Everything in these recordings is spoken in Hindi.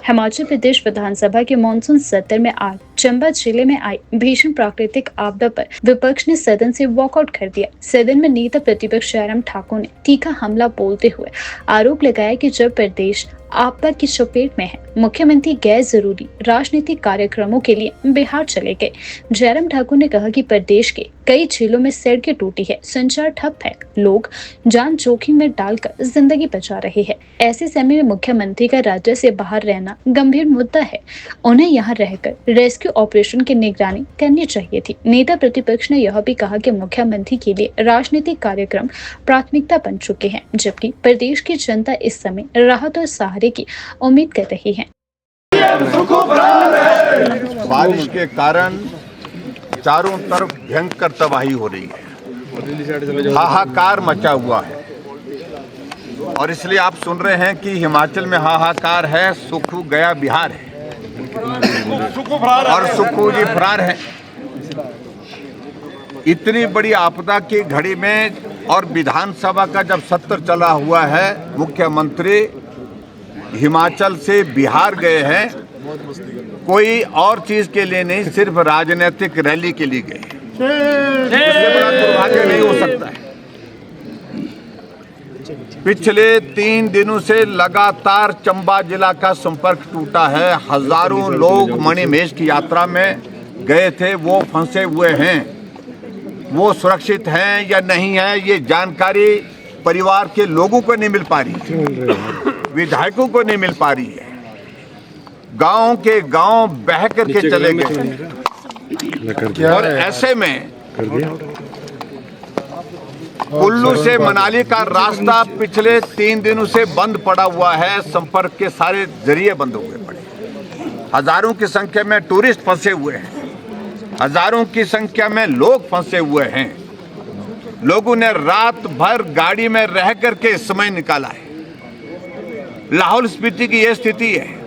हिमाचल प्रदेश विधानसभा के मानसून सत्र में आज चंबा जिले में आई भीषण प्राकृतिक आपदा पर विपक्ष ने सदन से वॉकआउट कर दिया। सदन में नेता प्रतिपक्ष जयराम ठाकुर ने तीखा हमला बोलते हुए आरोप लगाया कि जब प्रदेश आपदा की चपेट में है, मुख्यमंत्री गैर जरूरी राजनीतिक कार्यक्रमों के लिए बिहार चले गए। जयराम ठाकुर ने कहा कि प्रदेश के कई जिलों में सड़कें टूटी है, संचार ठप है, लोग जान जोखिम में डालकर जिंदगी बचा रहे हैं। ऐसे समय में मुख्यमंत्री का राज्य से बाहर रहना गंभीर मुद्दा है। उन्हें यहाँ रहकर रेस्क्यू ऑपरेशन की निगरानी करनी चाहिए थी। नेता प्रतिपक्ष ने यह भी कहा कि मुख्यमंत्री के लिए राजनीतिक कार्यक्रम प्राथमिकता बन चुके हैं, जबकि प्रदेश की जनता इस समय राहत और सहारे की उम्मीद कर रही है। बारिश के कारण चारों तरफ भयंकर तबाही हो रही है, हाहाकार मचा हुआ है और इसलिए आप सुन रहे हैं कि हिमाचल में हाहाकार है, सुखू गया बिहार है और सुखू जी फरार है। इतनी बड़ी आपदा की घड़ी में और विधानसभा का जब सत्र चला हुआ है, मुख्यमंत्री हिमाचल से बिहार गए हैं, कोई और चीज के लिए नहीं, सिर्फ राजनीतिक रैली के लिए गए। इससे बड़ा दुर्भाग्य नहीं हो सकता है। पिछले 3 दिनों से लगातार चंबा जिला का संपर्क टूटा है। हजारों लोग मणिमहेश की यात्रा में गए थे, वो फंसे हुए हैं। वो सुरक्षित हैं या नहीं है, ये जानकारी परिवार के लोगों को नहीं मिल पा रही, विधायकों को नहीं मिल पा रही है। गांव के गांव बह करके चले गए और ऐसे में कुल्लू से मनाली का रास्ता पिछले 3 दिनों से बंद पड़ा हुआ है। संपर्क के सारे जरिए बंद हुए पड़े। हजारों की संख्या में टूरिस्ट फंसे हुए हैं, हजारों की संख्या में लोग फंसे हुए हैं। लोगों ने रात भर गाड़ी में रह करके समय निकाला है। लाहौल स्पीति की यह स्थिति है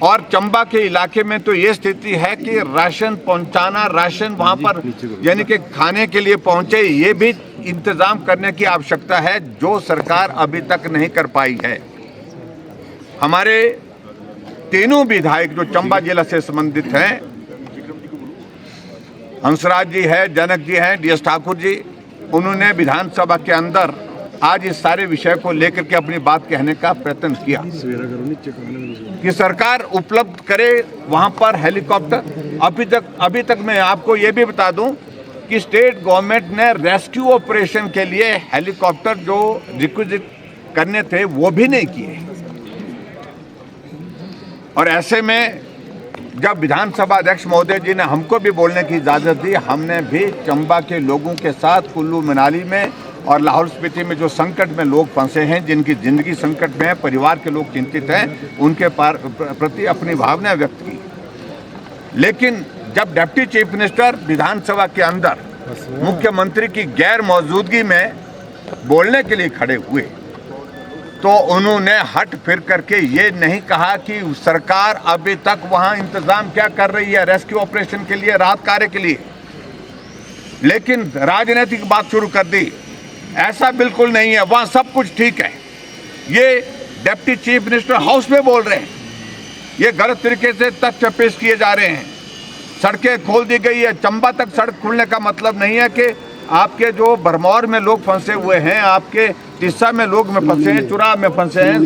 और चंबा के इलाके में तो ये स्थिति है कि राशन पहुंचाना, राशन वहां पर यानी कि खाने के लिए पहुंचे, ये भी इंतजाम करने की आवश्यकता है, जो सरकार अभी तक नहीं कर पाई है। हमारे तीनों विधायक जो चंबा जिला से संबंधित हैं, हंसराज जी है, जनक जी हैं, डीएस ठाकुर जी, उन्होंने विधानसभा के अंदर आज इस सारे विषय को लेकर के अपनी बात कहने का प्रयत्न किया कि सरकार उपलब्ध करे वहां पर हेलीकॉप्टर। अभी तक मैं आपको ये भी बता दूं कि स्टेट गवर्नमेंट ने रेस्क्यू ऑपरेशन के लिए हेलीकॉप्टर जो रिक्विजिट करने थे वो भी नहीं किए। और ऐसे में जब विधानसभा अध्यक्ष महोदय जी ने हमको भी बोलने की इजाजत दी, हमने भी चंबा के लोगों के साथ कुल्लू मनाली में और लाहौल स्पीति में जो संकट में लोग फंसे हैं, जिनकी जिंदगी संकट में है, परिवार के लोग चिंतित हैं, उनके प्रति अपनी भावना व्यक्त की। लेकिन जब डिप्टी चीफ मिनिस्टर विधानसभा के अंदर मुख्यमंत्री की गैर मौजूदगी में बोलने के लिए खड़े हुए, तो उन्होंने हट फिर करके ये नहीं कहा कि सरकार अभी तक वहां इंतजाम क्या कर रही है रेस्क्यू ऑपरेशन के लिए, राहत कार्य के लिए, लेकिन राजनीतिक बात शुरू कर दी। ऐसा बिल्कुल नहीं है, वहां सब कुछ ठीक है। ये डिप्टी चीफ मिनिस्टर हाउस में बोल रहे हैं, ये गलत तरीके से तथ्य पेश किए जा रहे हैं। सड़कें खोल दी गई है। चंबा तक सड़क खुलने का मतलब नहीं है कि आपके जो भरमौर में लोग फंसे हुए हैं, आपके तिस्सा में लोग में फंसे हैं, चुराह में फंसे हैं,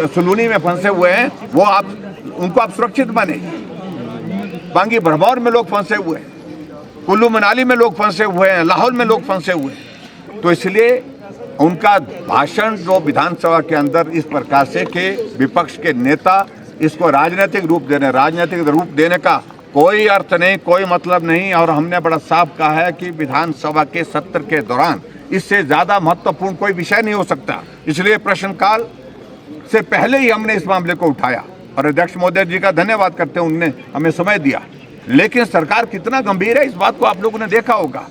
सुलूनी में फंसे हुए हैं, वो उनको आप सुरक्षित बने। बाकी भरमौर में लोग फंसे हुए हैं, कुल्लू मनाली में लोग फंसे हुए हैं, लाहौल में लोग फंसे हुए हैं। तो इसलिए उनका भाषण जो विधानसभा के अंदर इस प्रकार से कि विपक्ष के नेता इसको राजनीतिक रूप देने का कोई अर्थ नहीं, कोई मतलब नहीं। और हमने बड़ा साफ कहा है कि विधानसभा के सत्र के दौरान इससे ज्यादा महत्वपूर्ण कोई विषय नहीं हो सकता। इसलिए प्रश्नकाल से पहले ही हमने इस मामले को उठाया और अध्यक्ष महोदय जी का धन्यवाद करते हैं, उन्होंने हमें समय दिया। लेकिन सरकार कितना गंभीर है, इस बात को आप लोगों ने देखा होगा।